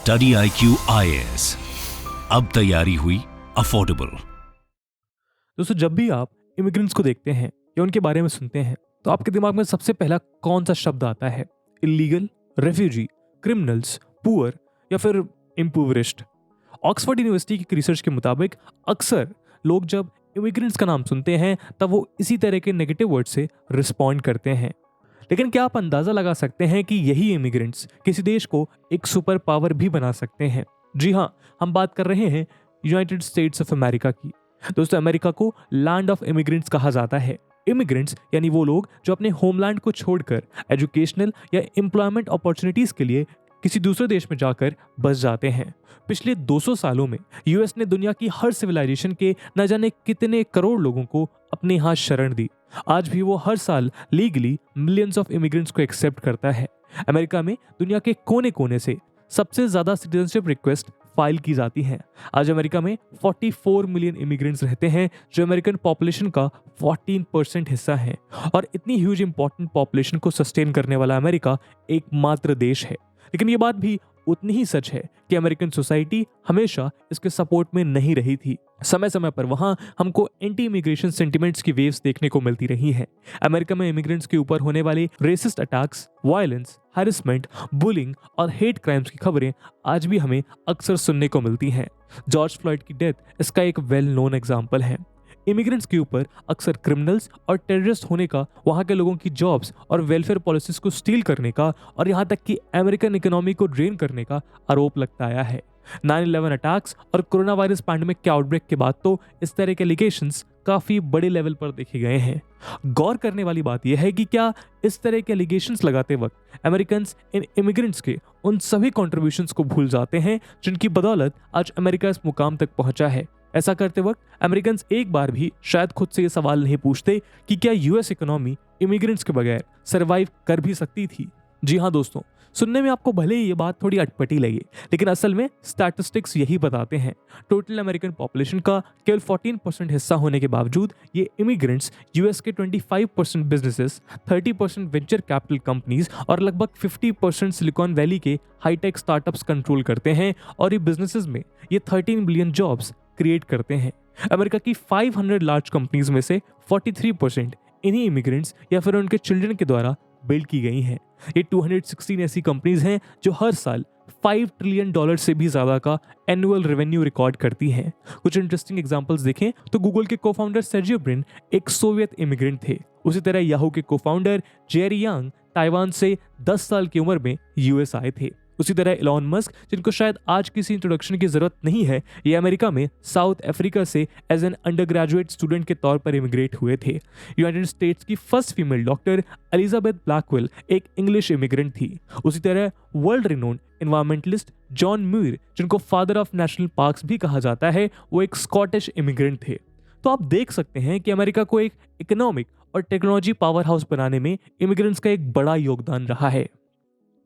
Study IQ IAS, अब तैयारी हुई अफोर्डेबल। दोस्तों, जब भी आप इमिग्रेंट्स को देखते हैं या उनके बारे में सुनते हैं तो आपके दिमाग में सबसे पहला कौन सा शब्द आता है? इलीगल, रेफ्यूजी, क्रिमिनल्स, पुअर या फिर इम्पोवरिश्ड? ऑक्सफोर्ड यूनिवर्सिटी की रिसर्च के मुताबिक अक्सर लोग जब इमिग्रेंट्स का नाम सुनते हैं तब वो इसी तरह के नेगेटिव वर्ड से रिस्पॉन्ड करते हैं। लेकिन क्या आप अंदाजा लगा सकते हैं कि यही इमिग्रेंट्स किसी देश को एक सुपर पावर भी बना सकते हैं? जी हाँ, हम बात कर रहे हैं यूनाइटेड स्टेट्स ऑफ अमेरिका की। दोस्तों, अमेरिका को लैंड ऑफ इमिग्रेंट्स कहा जाता है। इमिग्रेंट्स यानी वो लोग जो अपने होमलैंड को छोड़कर एजुकेशनल या एम्प्लॉयमेंट अपॉर्चुनिटीज के लिए किसी दूसरे देश में जाकर बस जाते हैं। पिछले 200 सालों में यूएस ने दुनिया की हर सिविलाइजेशन के न जाने कितने करोड़ लोगों को अपने यहाँ शरण दी। आज भी वो हर साल लीगली मिलियंस ऑफ इमिग्रेंट्स को एक्सेप्ट करता है। अमेरिका में दुनिया के कोने कोने से सबसे ज्यादा सिटीजनशिप रिक्वेस्ट फाइल की जाती हैं। आज अमेरिका में 44 मिलियन इमिग्रेंट्स रहते हैं, जो अमेरिकन पॉपुलेशन का 14% हिस्सा है। और इतनी ह्यूज इंपॉर्टेंट पॉपुलेशन को सस्टेन करने वाला अमेरिका एकमात्र देश है। लेकिन ये बात भी उतनी ही सच है कि अमेरिकन सोसाइटी हमेशा इसके सपोर्ट में नहीं रही थी। समय समय पर वहां हमको एंटी इमिग्रेशन सेंटिमेंट्स की वेव्स देखने को मिलती रही हैं। अमेरिका में इमिग्रेंट्स के ऊपर होने वाले racist attacks, violence, harassment, bullying और हेट क्राइम्स की खबरें आज भी हमें अक्सर सुनने को मिलती हैं। जॉर्ज फ्लॉयड की डेथ इसका एक वेल नोन एग्जाम्पल है। इमिग्रेंट्स के ऊपर अक्सर क्रिमिनल्स और टेररिस्ट होने का, वहां के लोगों की जॉब्स और वेलफेयर पॉलिसीज को स्टील करने का और यहां तक कि अमेरिकन इकोनॉमी को ड्रेन करने का आरोप लगता आया है। 9/11 अटैक्स और कोरोना वायरस पैंडेमिक के आउटब्रेक के बाद तो इस तरह के एलिगेशंस काफी बड़े लेवल पर देखे गए हैं। गौर करने वाली बात यह है कि क्या इस तरह के एलिगेशंस लगाते वक्त अमेरिकन्स इन इमिग्रेंट्स के उन सभी कॉन्ट्रीब्यूशंस को भूल जाते हैं जिनकी बदौलत आज अमेरिका इस मुकाम तक पहुंचा है। ऐसा करते वक्त अमेरिकन्स एक बार भी शायद खुद से ये सवाल नहीं पूछते कि क्या यूएस इकोनॉमी इमिग्रेंट्स के बगैर सरवाइव कर भी सकती थी। जी हाँ दोस्तों, सुनने में आपको भले ही ये बात थोड़ी अटपटी लगे, लेकिन असल में स्टैटिस्टिक्स यही बताते हैं। टोटल अमेरिकन पॉपुलेशन का केवल 14% हिस्सा होने के बावजूद ये इमिग्रेंट्स यूएस के 25% बिजनेसेस, 30% वेंचर कैपिटल कंपनीज और लगभग 50% सिलिकॉन वैली के हाईटेक स्टार्टअप्स कंट्रोल करते हैं। और ये बिजनेसेस में ये 13 बिलियन जॉब्स क्रिएट करते हैं। अमेरिका की 500 लार्ज कंपनीज में से 43% इन्हीं इमिग्रेंट्स या फिर उनके चिल्ड्रन के द्वारा बिल्ड की गई हैं। ये 216 ऐसी कंपनीज हैं जो हर साल $5 ट्रिलियन से भी ज्यादा का एनुअल रेवेन्यू रिकॉर्ड करती हैं। कुछ इंटरेस्टिंग एग्जांपल्स देखें तो गूगल के को-फाउंडर सर्जियो ब्रिन एक सोवियत इमिग्रेंट थे। उसी तरह याहू के को-फाउंडर जेरी यांग ताइवान से 10 साल की उम्र में यूएस आए थे। उसी तरह इलॉन मस्क, जिनको शायद आज किसी इंट्रोडक्शन की जरूरत नहीं है, ये अमेरिका में साउथ अफ्रीका से as an undergraduate student के तौर पर इमिग्रेट हुए थे। यूनाइटेड स्टेट्स की first female doctor Elizabeth Blackwell एक इंग्लिश इमिग्रेंट थी। उसी तरह world renowned environmentalist John Muir, जिनको फादर ऑफ नेशनल पार्क्स भी कहा जाता है, वो एक स्कॉटिश इमिग्रेंट थे। तो आप देख सकते हैं कि अमेरिका को एक इकोनॉमिक और टेक्नोलॉजी पावर हाउस बनाने में इमिग्रेंट्स का एक बड़ा योगदान रहा है।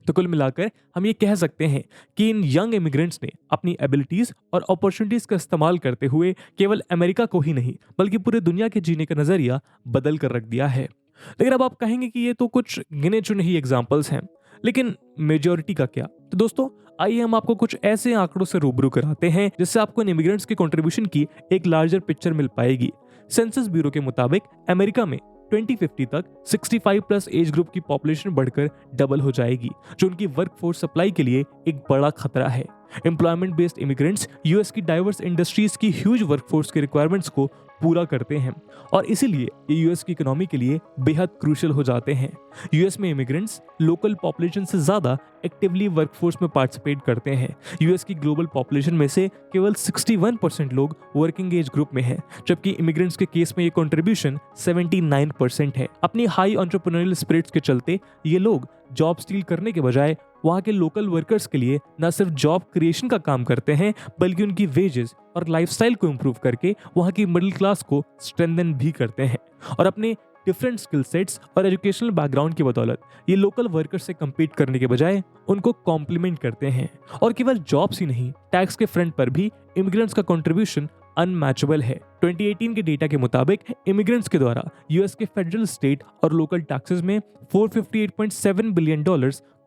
तो कुल मिलाकर हम ये कह सकते हैं कि इन यंग इमिग्रेंट्स ने अपनी एबिलिटीज और अपॉर्चुनिटीज का इस्तेमाल करते हुए केवल अमेरिका को ही नहीं बल्कि पूरे दुनिया के जीने का नजरिया बदल कर रख दिया है। लेकिन अब आप कहेंगे कि ये तो कुछ गिने चुने ही एग्जाम्पल्स हैं, लेकिन मेजॉरिटी का क्या? तो दोस्तों, आइए हम आपको कुछ ऐसे आंकड़ों से रूबरू कराते हैं जिससे आपको इन इमिग्रेंट्स के कंट्रीब्यूशन की एक लार्जर पिक्चर मिल पाएगी। सेंसस ब्यूरो के मुताबिक अमेरिका में 2050 तक 65+ एज ग्रुप की पॉपुलेशन बढ़कर डबल हो जाएगी, जो उनकी वर्कफोर्स सप्लाई के लिए एक बड़ा खतरा है। एम्प्लॉयमेंट बेस्ड इमिग्रेंट्स यूएस की डाइवर्स इंडस्ट्रीज की ह्यूज वर्कफोर्स के रिक्वायरमेंट्स को पूरा करते हैं और इसीलिए ये यूएस की इकोनॉमी के लिए बेहद क्रूशियल हो जाते हैं। यूएस में इमिग्रेंट्स लोकल पॉपुलेशन से ज्यादा एक्टिवली वर्कफोर्स में पार्टिसिपेट करते हैं। यूएस की ग्लोबल पॉपुलेशन में से केवल 61% लोग वर्किंग एज ग्रुप में हैं, जबकि इमिग्रेंट्स के केस में ये कंट्रीब्यूशन 79% है। अपनी हाई एंटरप्रेन्योरियल स्पिरिट्स के चलते ये लोग जॉब स्टील करने के बजाय वहां के लोकल वर्कर्स के लिए न सिर्फ जॉब क्रिएशन का काम करते हैं बल्कि उनकी वेजेस और लाइफस्टाइल को इंप्रूव करके वहां की मिडिल क्लास को स्ट्रेंथन भी करते हैं। और अपने डिफरेंट स्किल सेट्स और एजुकेशनल बैकग्राउंड की बदौलत ये लोकल वर्कर्स से कम्पीट करने के बजाय उनको कॉम्प्लीमेंट करते हैं। और केवल जॉब्स ही नहीं, टैक्स के फ्रंट पर भी इमिग्रेंट्स का कंट्रीब्यूशन अनमैचेबल है। 2018 के डेटा के मुताबिक इमिग्रेंट्स के द्वारा यूएस के फेडरल, स्टेट और लोकल टैक्सेस में $458.7 बिलियन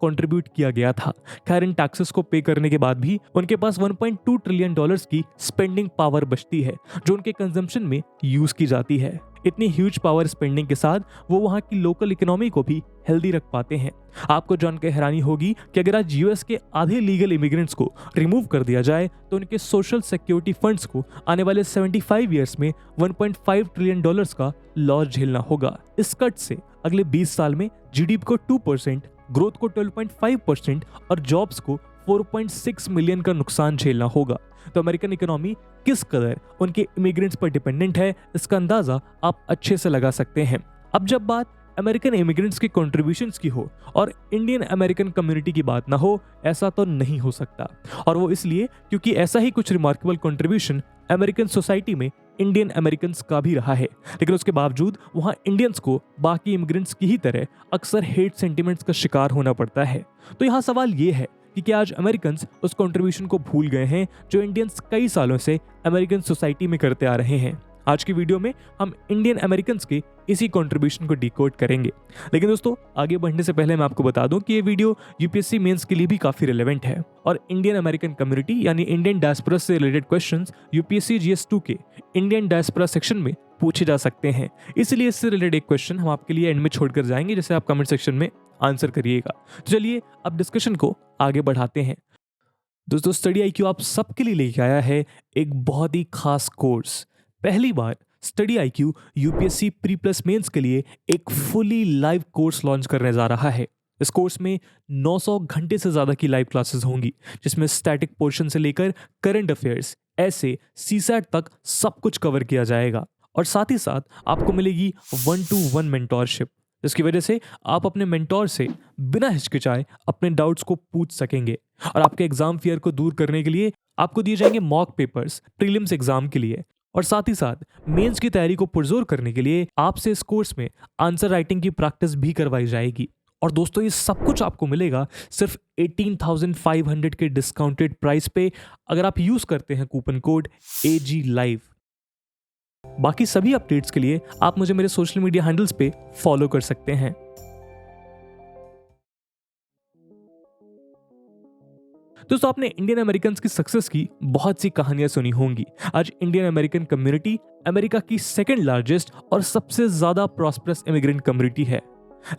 कंट्रीब्यूट किया गया था। खैर इन टैक्सेस को पे करने के बाद भी उनके पास 1.2 ट्रिलियन डॉलर्स की स्पेंडिंग पावर बचती है जो उनके कंजम्पशन में यूज की जाती है। इतनी ह्यूज पावर स्पेंडिंग के साथ वो वहाँ की लोकल इकोनॉमी को भी हेल्दी रख पाते हैं। आपको जानकर हैरानी होगी कि अगर आज यूएस के आधे लीगल इमिग्रेंट्स को रिमूव कर दिया जाए तो उनके सोशल सिक्योरिटी फंड्स को आने वाले 75 ईयर्स में 1.5 ट्रिलियन डॉलर्स का लॉस झेलना होगा। इस कट से अगले 20 साल में जीडीपी को 2%, ग्रोथ को 12.5% और जॉब्स को 4.6 मिलियन का नुकसान झेलना होगा। तो अमेरिकन इकोनॉमी किस कदर उनके इमिग्रेंट्स पर डिपेंडेंट है, इसका अंदाजा आप अच्छे से लगा सकते हैं। अब जब बात अमेरिकन इमिग्रेंट्स की कंट्रीब्यूशंस की हो और इंडियन अमेरिकन कम्युनिटी की बात ना हो, ऐसा तो नहीं हो सकता। और वो इसलिए क्योंकि ऐसा ही कुछ रिमार्केबल कंट्रीब्यूशन अमेरिकन सोसाइटी में इंडियन अमेरिकन्स का भी रहा है, लेकिन उसके बावजूद वहाँ इंडियंस को बाकी इमिग्रेंट्स की ही तरह अक्सर हेट सेंटिमेंट्स का शिकार होना पड़ता है। तो यहाँ सवाल ये है कि क्या आज अमेरिकन्स उस कंट्रीब्यूशन को भूल गए हैं जो इंडियंस कई सालों से अमेरिकन सोसाइटी में करते आ रहे हैं। आज की वीडियो में हम इंडियन अमेरिकन्स के इसी कंट्रीब्यूशन को डिकोड करेंगे। लेकिन दोस्तों आगे बढ़ने से पहले मैं आपको बता दूं कि ये वीडियो यूपीएससी मेंस के लिए भी काफी रिलेवेंट है और इंडियन अमेरिकन कम्युनिटी यानी इंडियन डायस्पोरा से रिलेटेड क्वेश्चंस यूपीएससी जीएस 2 के इंडियन डायस्पोरा सेक्शन में पूछे जा सकते हैं। इसलिए इससे रिलेटेड एक क्वेश्चन हम आपके लिए एंड में छोड़कर जाएंगे, जिसे आप कमेंट सेक्शन में आंसर करिएगा। तो चलिए अब डिस्कशन को आगे बढ़ाते हैं। दोस्तों स्टडी आईक्यू आप सबके लिए लेके आया है एक बहुत ही खास कोर्स। पहली बार Study IQ UPSC pre plus mains के लिए एक फुली लाइव कोर्स लॉन्च करने जा रहा है। इस कोर्स में 900 घंटे से ज्यादा की लाइव क्लासेस होंगी, जिसमें स्टैटिक पोर्शन से लेकर करंट अफेयर्स, ऐसे सीसैट तक सब कुछ कवर किया जाएगा। और साथ ही साथ आपको मिलेगी 1-to-1 मेंटोरशिप, जिसकी वजह से आप अपने मेंटोर से बिना हिचकिचाए अपने डाउट्स को पूछ सकेंगे। और आपके एग्जाम फियर को दूर करने के लिए आपको दिए जाएंगे मॉक पेपर्स प्रीलिम्स एग्जाम के लिए। और साथ ही साथ मेंस की तैयारी को पुरजोर करने के लिए आपसे इस कोर्स में आंसर राइटिंग की प्रैक्टिस भी करवाई जाएगी। और दोस्तों ये सब कुछ आपको मिलेगा सिर्फ 18,500 के डिस्काउंटेड प्राइस पे, अगर आप यूज करते हैं कूपन कोड AG Live। बाकी सभी अपडेट्स के लिए आप मुझे मेरे सोशल मीडिया हैंडल्स पे फॉलो कर सकते हैं। दोस्तों आपने इंडियन अमेरिकन्स की सक्सेस की बहुत सी कहानियां सुनी होंगी। आज इंडियन अमेरिकन कम्युनिटी अमेरिका की सेकंड लार्जेस्ट और सबसे ज्यादा प्रॉस्परस इमिग्रेंट कम्युनिटी है।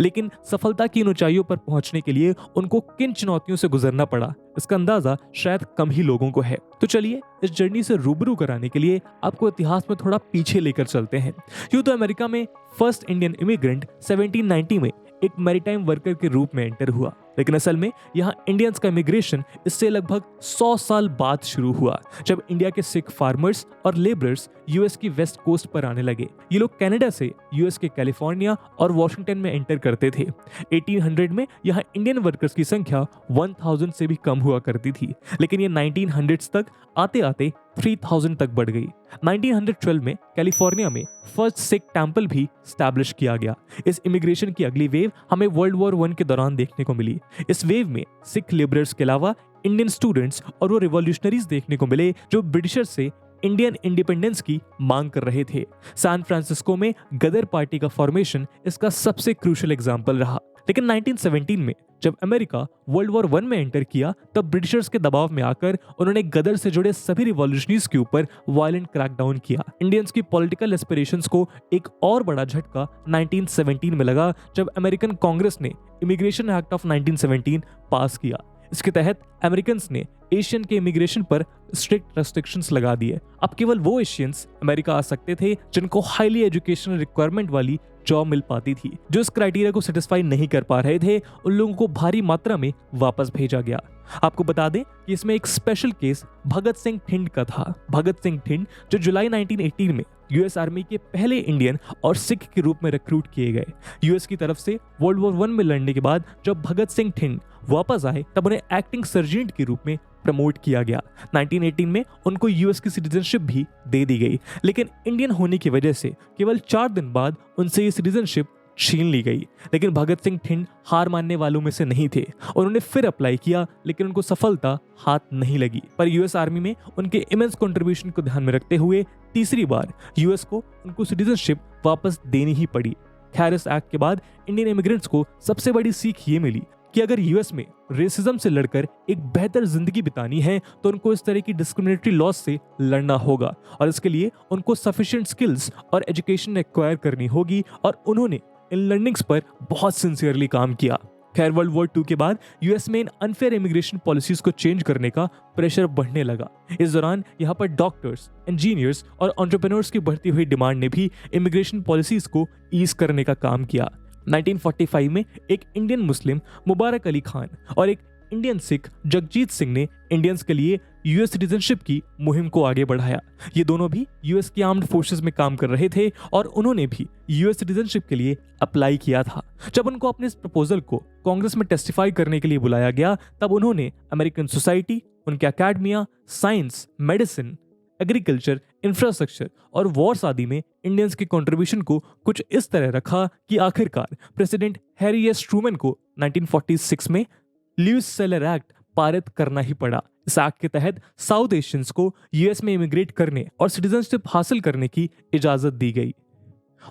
लेकिन सफलता की इन ऊंचाइयों पर पहुंचने के लिए उनको किन चुनौतियों से गुजरना पड़ा, इसका अंदाजा शायद कम ही लोगों को है। तो चलिए इस जर्नी से रूबरू कराने के लिए आपको इतिहास में थोड़ा पीछे लेकर चलते हैं। यूं तो अमेरिका में फर्स्ट इंडियन इमिग्रेंट 1790 में एक मैरीटाइम वर्कर के रूप में एंटर हुआ, लेकिन असल में यहाँ इंडियंस का इमिग्रेशन इससे लगभग 100 साल बाद शुरू हुआ, जब इंडिया के सिख फार्मर्स और लेबरर्स यूएस की वेस्ट कोस्ट पर आने लगे। ये लोग कनाडा से यूएस के कैलिफोर्निया और वॉशिंगटन में एंटर करते थे। 1800 में यहाँ इंडियन वर्कर्स की संख्या 1000 से भी कम हुआ करती थी, लेकिन ये 1900s तक आते आते 3000 तक बढ़ गई। 1912 में कैलिफोर्निया में फर्स्ट सिख टेम्पल भी स्टैब्लिश किया गया। इस इमिग्रेशन की अगली वेव हमें वर्ल्ड वॉर 1 के दौरान देखने को मिली। इस वेव में सिख लेबरर्स के अलावा इंडियन स्टूडेंट्स और वो रिवॉल्यूशनरीज देखने को मिले जो ब्रिटिशर्स से इंडियन इंडिपेंडेंस की मांग कर रहे थे। सैन फ्रांसिस्को में गदर पार्टी का फॉर्मेशन इसका सबसे क्रूशियल एग्जाम्पल रहा। लेकिन 1917 में जब अमेरिका वर्ल्ड वॉर 1 में एंटर किया, तब ब्रिटिशर्स के दबाव में आकर उन्होंने गदर से जुड़े सभी रिवॉल्यूशनरीज के ऊपर वायलेंट क्रैकडाउन किया। इंडियंस की पॉलिटिकल एस्पिरेशंस को एक और बड़ा झटका 1917 में लगा, जब अमेरिकन कांग्रेस ने इमिग्रेशन एक्ट ऑफ 1917 पास किया। इसके तहत अमेरिकन ने एशियन के इमिग्रेशन पर स्ट्रिक्ट रेस्ट्रिक्शंस लगा दिए। अब केवल वो एशियंस अमेरिका आ सकते थे जिनको हाईली एजुकेशनल रिक्वायरमेंट वाली जॉब मिल पाती थी। जो इस क्राइटेरिया को सेटिस्फाई नहीं कर पा रहे थे, उन लोगों को भारी मात्रा में वापस भेजा गया। आपको बता दें कि इसमें एक स्पेशल केस भगत सिंह थिंड का था। भगत सिंह थिंड जो जुलाई 1918 में यूएस आर्मी के पहले इंडियन और सिख के रूप में रिक्रूट किए गए। यूएस की तरफ से वर्ल्ड वॉर 1 में लड़ने के बाद जब भगत सिंह थिंड वापस आए, तब उन्हें एक्टिंग सर्जेंट के रूप में प्रमोट किया गया। 1918 में उनको यूएस की सिटीजनशिप भी दे दी गई, लेकिन इंडियन होने की वजह से केवल 4 दिन बाद उनसे ये सिटीजनशिप छीन ली गई। लेकिन भगत सिंह थिंड हार मानने वालों में से नहीं थे। उन्होंने फिर अप्लाई किया, लेकिन उनको सफलता हाथ नहीं लगी। पर यूएस आर्मी में उनके इमेंस कंट्रीब्यूशन को ध्यान में रखते हुए तीसरी बार यूएस को उनको सिटीजनशिप वापस देनी ही पड़ी। खैर इस एक्ट के बाद इंडियन इमिग्रेंट्स को सबसे बड़ी सीख ये मिली कि अगर यूएस में रेसिज्म से लड़कर एक बेहतर जिंदगी बितानी है तो उनको इस तरह की डिस्क्रिमिनेटरी लॉस से लड़ना होगा और इसके लिए उनको सफिशिएंट स्किल्स और एजुकेशन एक्वायर करनी होगी और उन्होंने इन लर्निंग्स पर बहुत सिंसियरली काम किया। खैर वर्ल्ड वॉर 2 के बाद यूएस में इन अनफेयर इमिग्रेशन पॉलिसीज को चेंज करने का प्रेशर बढ़ने लगा। इस दौरान यहाँ पर डॉक्टर्स, इंजीनियर्स और एंटरप्रेन्योर्स की बढ़ती हुई डिमांड ने भी इमिग्रेशन पॉलिसीज को ईज करने का काम किया। 1945 में एक इंडियन मुस्लिम मुबारक अली खान और एक इंडियन सिख जगजीत सिंह ने इंडियंस के लिए यूएस सिटीजनशिप की मुहिम को आगे बढ़ाया। ये दोनों भी यूएस की आर्म्ड फोर्सेस में काम कर रहे थे और उन्होंने भी यूएस सिटीजनशिप के लिए अप्लाई किया था। जब उनको अपने इस प्रपोजल को कांग्रेस में टेस्टिफाई करने के लिए बुलाया गया तब उन्होंने अमेरिकन सोसाइटी, उनके academia, science, medicine, agriculture, infrastructure और वॉर्स आदि में इंडियंस के कंट्रीब्यूशन को कुछ इस तरह रखा कि आखिरकार प्रेसिडेंट हैरी एस ट्रूमैन को 1946 में ल्यूइस सेलर एक्ट पारित करना ही पड़ा। इस एक्ट के तहत साउथ एशियंस को यूएस में इमिग्रेट करने और सिटीजनशिप हासिल करने की इजाजत दी गई।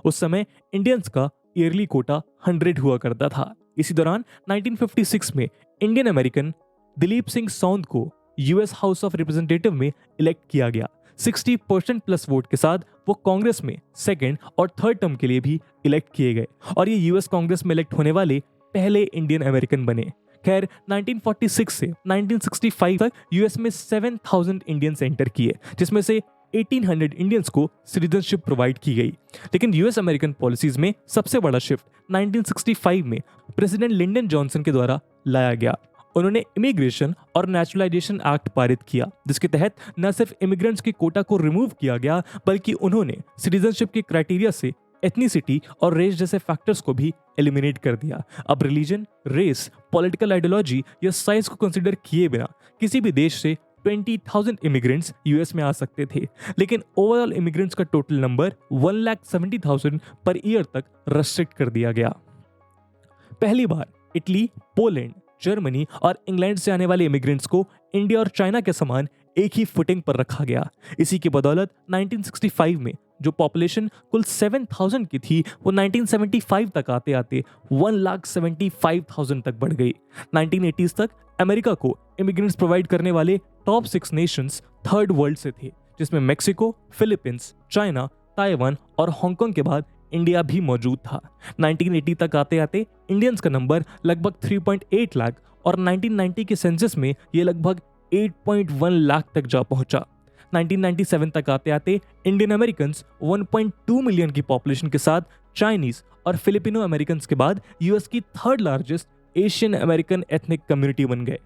उस समय इंडियंस का ईयरली कोटा 100 हुआ करता था। इसी दौरान 1956 में इंडियन अमेरिकन दिलीप सिंह सौंद को यूएस हाउस ऑफ रिप्रेजेंटेटिव में इलेक्ट किया गया। 60% प्लस वोट के साथ वो कांग्रेस में सेकेंड और थर्ड टर्म के लिए भी इलेक्ट किए गए और ये यूएस कांग्रेस में इलेक्ट होने वाले पहले इंडियन अमेरिकन बने। खैर 1946 से 1965 तक यूएस में 7,000 इंडियंस एंटर किए, जिसमें से 1800 इंडियंस को सिटीजनशिप प्रोवाइड की गई। लेकिन यूएस अमेरिकन पॉलिसीज में सबसे बड़ा शिफ्ट 1965 में प्रेसिडेंट लिंडन जॉनसन के द्वारा लाया गया। उन्होंने इमिग्रेशन और नेचुरलाइजेशन एक्ट पारित किया, जिसके तहत न सिर्फ इमिग्रेंट्स के कोटा को रिमूव किया गया बल्कि उन्होंने सिटीजनशिप के क्राइटेरिया से एथनिसिटी और रेस जैसे फैक्टर्स को भी एलिमिनेट कर दिया। अब रिलीजन, रेस, पॉलिटिकल आइडियोलॉजी या साइंस को कंसीडर किए बिना किसी भी देश से 20,000 इमिग्रेंट्स यूएस में आ सकते थे, लेकिन ओवरऑल इमिग्रेंट्स का टोटल नंबर 1,70,000 पर ईयर तक रेस्ट्रिक्ट कर दिया गया। पहली बार इटली, पोलैंड, जर्मनी और इंग्लैंड से आने वाले इमिग्रेंट्स को इंडिया और चाइना के समान एक ही फुटिंग पर रखा गया। इसी की बदौलत 1965 में जो पॉपुलेशन कुल 7,000 की थी वो 1975 तक आते आते 1,75,000 तक बढ़ गई। 1980s तक अमेरिका को इमिग्रेंट्स प्रोवाइड करने वाले टॉप 6 नेशंस थर्ड वर्ल्ड से थे, जिसमें मेक्सिको, फिलीपींस, चाइना, ताइवान और हांगकांग के बाद इंडिया भी मौजूद था। 1980 तक आते आते इंडियंस का नंबर लगभग 3.8 लाख और 1990 के सेंसस में ये लगभग 8.1 लाख तक जा पहुंचा। 1997 तक आते आते इंडियन अमेरिकन 1.2 मिलियन की पॉपुलेशन के साथ चाइनीज और फिलिपिनो अमेरिकन के बाद यूएस की third largest Asian American ethnic community बन गए।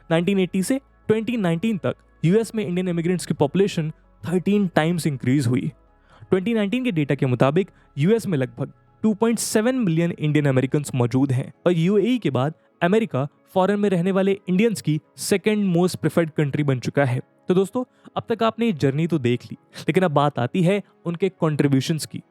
1980 से 2019 तक यूएस में इंडियन इमिग्रेंट्स की पॉपुलेशन 13 टाइम्स इंक्रीज हुई। 2019 के डेटा के मुताबिक यूएस में लगभग 2.7 मिलियन इंडियन अमेरिकन मौजूद हैं और यूएई के बाद अमेरिका फॉरेन में रहने वाले इंडियंस की सेकेंड मोस्ट प्रेफर्ड कंट्री बन चुका है। तो दोस्तों, अब तक आपने ये जर्नी तो देख ली, लेकिन अब बात आती है उनके कंट्रीब्यूशंस की।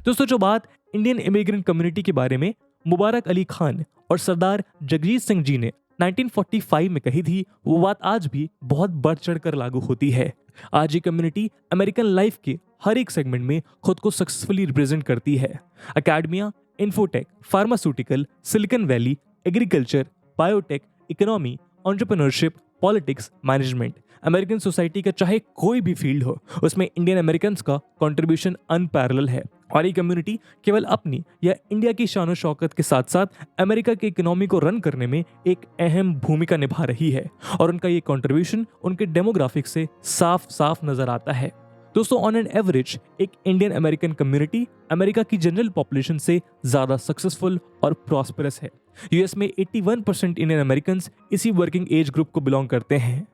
दोस्तों, जो बात इंडियन इमिग्रेंट कम्युनिटी के बारे में मुबारक अली खान और सरदार जगजीत सिंह जी ने 1945 में कही थी, वो बात आज भी बहुत बढ़ चढ़ कर लागू होती है। आज ये कम्युनिटी अमेरिकन लाइफ के हर एक सेगमेंट में खुद को सक्सेसफुली रिप्रेजेंट करती है। Academia, infotech, pharmaceutical, silicon valley, agriculture, biotech, economy, entrepreneurship, politics, management, American society का चाहे कोई भी फील्ड हो, उसमें इंडियन अमेरिकन्स का कंट्रीब्यूशन अनपैरेलल है और ये कम्युनिटी केवल अपनी या इंडिया की शान और शौकत के साथ साथ अमेरिका की इकोनॉमी को रन करने में एक अहम भूमिका निभा रही है और उनका ये कंट्रीब्यूशन उनके डेमोग्राफिक से साफ साफ नजर आता है। दोस्तों, ऑन एन एवरेज एक इंडियन अमेरिकन कम्युनिटी अमेरिका की जनरल पॉपुलेशन से ज्यादा सक्सेसफुल और प्रॉस्परस है। यूएस में 81% इंडियन अमेरिकन इसी वर्किंग एज ग्रुप को बिलोंग करते हैं,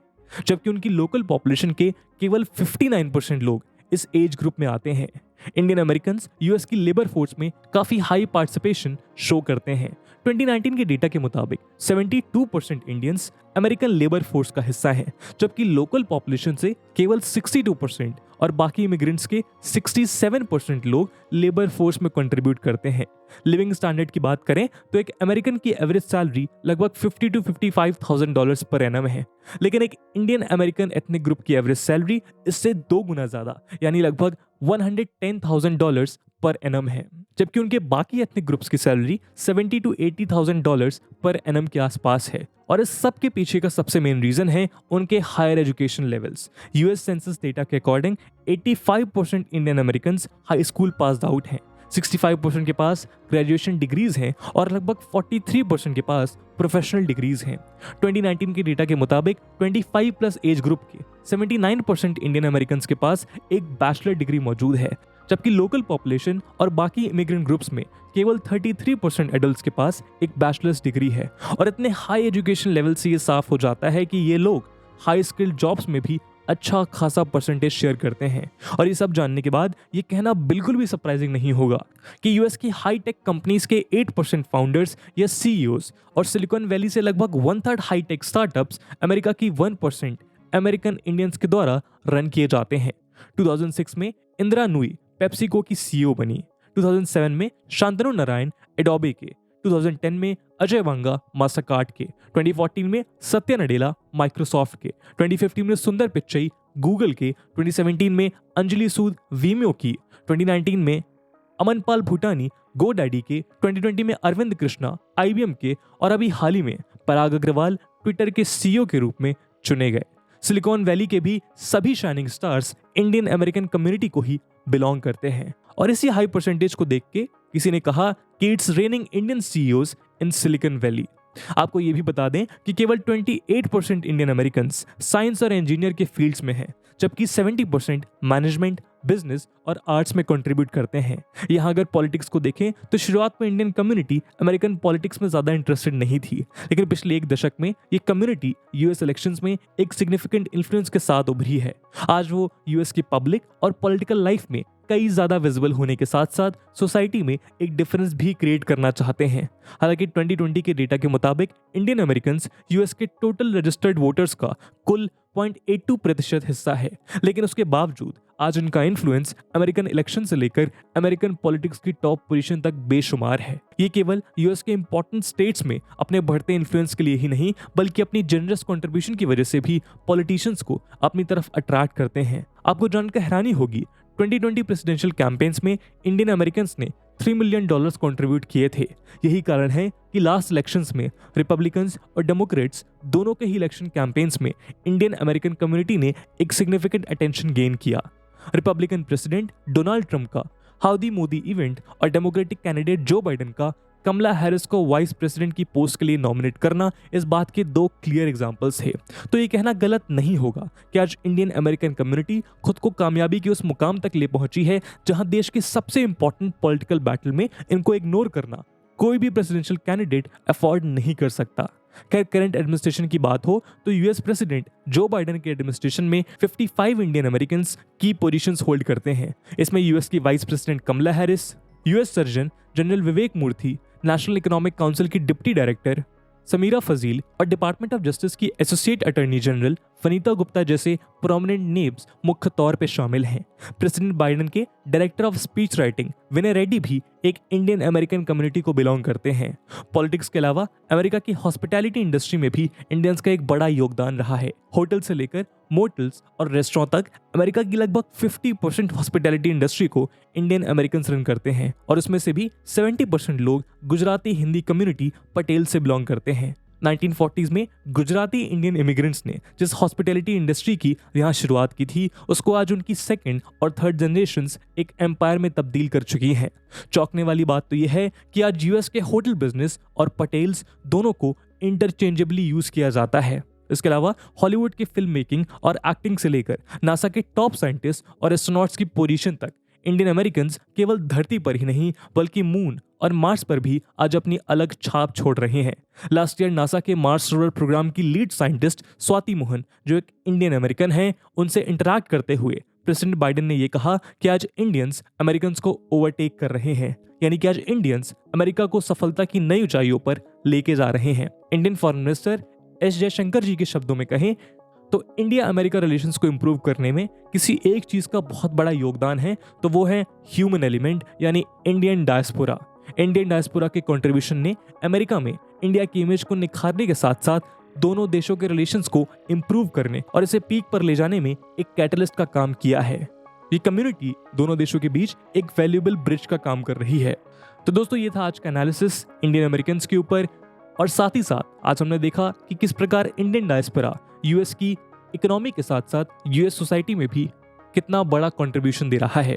जबकि उनकी लोकल पॉपुलेशन के केवल 59% लोग इस एज ग्रुप में आते हैं। इंडियन अमेरिकन यूएस की लेबर फोर्स में काफी हाई पार्टिसिपेशन शो करते हैं। 2019 के डेटा के मुताबिक 72% इंडियंस अमेरिकन लेबर फोर्स का हिस्सा हैं, जबकि लोकल पॉपुलेशन से केवल 62% और बाकी इमिग्रेंट्स के 67% लोग लेबर फोर्स में कंट्रीब्यूट करते हैं। लिविंग स्टैंडर्ड की बात करें तो एक अमेरिकन की एवरेज सैलरी लगभग $50,000 to $55,000 पर एनम है, लेकिन एक इंडियन अमेरिकन एथनिक ग्रुप की एवरेज सैलरी इससे 2 गुना ज्यादा यानी लगभग $110,000 पर एनम है, जबकि उनके बाकी एथनिक ग्रुप्स की सैलरी $70,000 to $80,000 पर एनम के आसपास है। और इस सब के पीछे का सबसे मेन रीजन है उनके higher education levels. US census data के according 85% Indian American high school pass out हैं, 65% के पास ग्रेजुएशन डिग्रीज हैं और लगभग 43% के पास प्रोफेशनल डिग्रीज हैं। 2019 के डेटा के मुताबिक 25 प्लस एज ग्रुप के 79% इंडियन अमेरिकन के पास एक बैचलर डिग्री मौजूद है, जबकि लोकल पॉपुलेशन और बाकी इमिग्रेंट ग्रुप्स में केवल 33% एडल्ट्स के पास एक बैचलर्स डिग्री है। और इतने हाई एजुकेशन लेवल से ये साफ हो जाता है कि ये लोग हाई स्किल्ड जॉब्स में भी अच्छा खासा परसेंटेज शेयर करते हैं। और ये सब जानने के बाद ये कहना बिल्कुल भी सरप्राइजिंग नहीं होगा कि यूएस की हाई टेक कंपनीज के 8% फाउंडर्स या सीईओज और सिलिकॉन वैली से लगभग 1/3 हाई टेक स्टार्टअप्स अमेरिका की 1% अमेरिकन इंडियंस के द्वारा रन किए जाते हैं। 2006 में इंदिरा नुई पेप्सिको की सीईओ बनी, 2007 में शांतनु नारायण एडोबे के, 2010 में अजय वांगा मास्टरकार्ड के, 2014 में सत्या नडेला माइक्रोसॉफ्ट के, 2015 में सुंदर पिच्चई गूगल के, 2017 में अंजलि सूद वीमियो की, 2019 में अमनपाल भूटानी गोडैडी के, 2020 में अरविंद कृष्णा आईबीएम के और अभी हाल ही में पराग अग्रवाल ट्विटर के सीईओ के रूप में चुने गए। सिलिकॉन वैली के भी सभी shining stars Indian American community को ही बिलोंग करते हैं। और इसी हाई परसेंटेज को देख के किसी ने कहा कि it's raining Indian CEOs in silicon valley. आपको ये भी बता दें कि केवल 28% इंडियन अमेरिकन साइंस और इंजीनियर के फील्ड्स में हैं, जबकि 70% मैनेजमेंट, बिजनेस और आर्ट्स में कंट्रीब्यूट करते हैं। यहाँ अगर पॉलिटिक्स को देखें तो शुरुआत में इंडियन कम्युनिटी अमेरिकन पॉलिटिक्स में ज़्यादा इंटरेस्टेड नहीं थी, लेकिन पिछले एक दशक में ये कम्युनिटी यूएस इलेक्शंस में एक सिग्निफिकेंट इन्फ्लुएंस के साथ उभरी है। आज वो यूएस की पब्लिक और पॉलिटिकल लाइफ में कई ज़्यादा विजिबल होने के साथ साथ सोसाइटी में एक डिफरेंस भी क्रिएट करना चाहते हैं। हालांकि 2020 के डेटा के मुताबिक इंडियन अमेरिकन यूएस के टोटल रजिस्टर्ड वोटर्स का कुल 0.82% हिस्सा है, लेकिन उसके बावजूद आज उनका इन्फ्लुएंस अमेरिकन इलेक्शन से लेकर अमेरिकन पॉलिटिक्स की टॉप पोजीशन तक बेशुमार है। ये केवल यूएस के इंपॉर्टेंट स्टेट्स में अपने बढ़ते इन्फ्लुएंस के लिए ही नहीं, बल्कि अपनी जनरस कंट्रीब्यूशन की वजह से भी पॉलिटिशियंस को अपनी तरफ अट्रैक्ट करते हैं। आपको जानकर हैरानी होगी, 2020 प्रेसिडेंशियल कैंपेन्स में इंडियन अमेरिकन्स ने $3 मिलियन कंट्रीब्यूट किए थे। यही कारण है कि लास्ट इलेक्शंस में रिपब्लिकन्स और डेमोक्रेट्स दोनों के ही इलेक्शन कैंपेन्स में इंडियन अमेरिकन कम्युनिटी ने एक सिग्निफिकेंट अटेंशन गेन किया। रिपब्लिकन प्रेसिडेंट डोनाल्ड ट्रंप का हाउडी मोदी इवेंट और डेमोक्रेटिक कैंडिडेट जो बाइडेन का कमला हैरिस को वाइस प्रेसिडेंट की पोस्ट के लिए नॉमिनेट करना इस बात के दो क्लियर एग्जांपल्स है। तो ये कहना गलत नहीं होगा कि आज इंडियन अमेरिकन कम्युनिटी खुद को कामयाबी के उस मुकाम तक ले पहुंची है जहां देश के सबसे इंपॉर्टेंट पॉलिटिकल बैटल में इनको इग्नोर करना कोई भी प्रेसिडेंशियल कैंडिडेट अफोर्ड नहीं कर सकता। खैर, करंट एडमिनिस्ट्रेशन की बात हो तो यूएस प्रेसिडेंट जो बाइडेन के एडमिनिस्ट्रेशन में 55 इंडियन अमेरिकन की पोजीशंस होल्ड करते हैं। इसमें यूएस की vice president Kamala Harris, US surgeon general Vivek Murthy, national economic council की डिप्टी डायरेक्टर समीरा फजील और डिपार्टमेंट ऑफ जस्टिस की associate attorney general Vanita Gupta जैसे प्रोमिनेंट नेम्स मुख्य तौर पे शामिल हैं। प्रेसिडेंट बाइडेन के director of speech writing Vinay Reddy भी एक इंडियन अमेरिकन कम्युनिटी को बिलोंग करते हैं। पॉलिटिक्स के अलावा अमेरिका की हॉस्पिटैलिटी इंडस्ट्री में भी इंडियंस का एक बड़ा योगदान रहा है। होटल से लेकर मोटल्स और रेस्टोरेंट तक अमेरिका की लगभग 50% हॉस्पिटैलिटी इंडस्ट्री को इंडियन अमेरिकन रन करते हैं और उसमें से भी 70% लोग गुजराती हिंदी कम्युनिटी पटेल से बिलोंग करते हैं। 1940s में गुजराती इंडियन इमिग्रेंट्स ने जिस हॉस्पिटैलिटी इंडस्ट्री की यहाँ शुरुआत की थी, उसको आज उनकी सेकंड और थर्ड जनरेशंस एक एम्पायर में तब्दील कर चुकी हैं। चौंकने वाली बात तो यह है कि आज यूएस के होटल बिजनेस और पटेल्स दोनों को इंटरचेंजेबली यूज किया जाता है। इसके अलावा हॉलीवुड की फिल्म मेकिंग और एक्टिंग से लेकर नासा के टॉप साइंटिस्ट और एस्ट्रोनॉट्स की पोजीशन तक इंडियन अमेरिकन केवल धरती पर ही नहीं बल्कि मून और मार्स पर भी आज अपनी अलग छाप छोड़ रहे हैं। लास्ट ईयर नासा के मार्स रोवर प्रोग्राम की लीड साइंटिस्ट स्वाति मोहन, जो एक इंडियन अमेरिकन हैं, उनसे इंटरैक्ट करते हुए प्रेसिडेंट बाइडेन ने यह कहा कि आज इंडियंस अमेरिकन को ओवरटेक कर रहे हैं, यानी कि आज इंडियंस अमेरिका को सफलता की नई ऊंचाइयों पर लेके जा रहे हैं। Indian foreign minister S Jaishankar ji के शब्दों में कहें तो इंडिया अमेरिका रिलेशंस को इंप्रूव करने में किसी एक चीज का बहुत बड़ा योगदान है, तो वो है ह्यूमन एलिमेंट यानी इंडियन डायस्पोरा। इंडियन डायस्पोरा के कंट्रीब्यूशन ने अमेरिका में इंडिया की इमेज को निखारने के साथ साथ दोनों देशों के रिलेशंस को इंप्रूव करने और इसे पीक पर ले जाने में एक कैटलिस्ट का काम किया है। ये कम्युनिटी दोनों देशों के बीच एक वैल्यूएबल ब्रिज का काम कर रही है। तो दोस्तों ये था आज का एनालिसिस इंडियन अमेरिकन के ऊपर, और साथ ही साथ आज हमने देखा कि किस प्रकार इंडियन डायस्पोरा यूएस की इकोनॉमी के साथ साथ यूएस सोसाइटी में भी कितना बड़ा कंट्रीब्यूशन दे रहा है।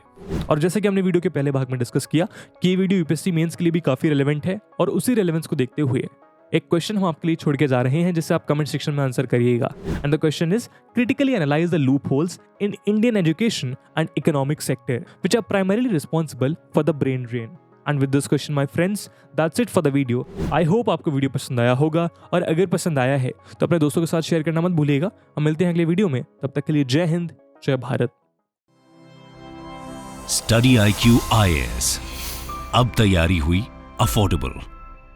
और जैसे कि हमने वीडियो के पहले भाग में डिस्कस किया कि ये वीडियो यूपीएससी मेंस के लिए भी काफी रेलेवेंट है, और उसी रेलेवेंस को देखते हुए एक क्वेश्चन हम आपके लिए छोड़ के जा रहे हैं जिससे आप कमेंट सेक्शन में आंसर करिएगा। And the question is critically analyse the loopholes in Indian education and economic sector which are primarily responsible for the brain drain. And with this question my friends, that's it for the video. I hope आपको video पसंद आया होगा, और अगर पसंद आया है तो अपने दोस्तों के साथ शेयर करना मत भूलिएगा। हम मिलते हैं अगले वीडियो में, तब तक के लिए जय हिंद, जय भारत। स्टडी IQ IAS, अब तैयारी हुई अफोर्डेबल।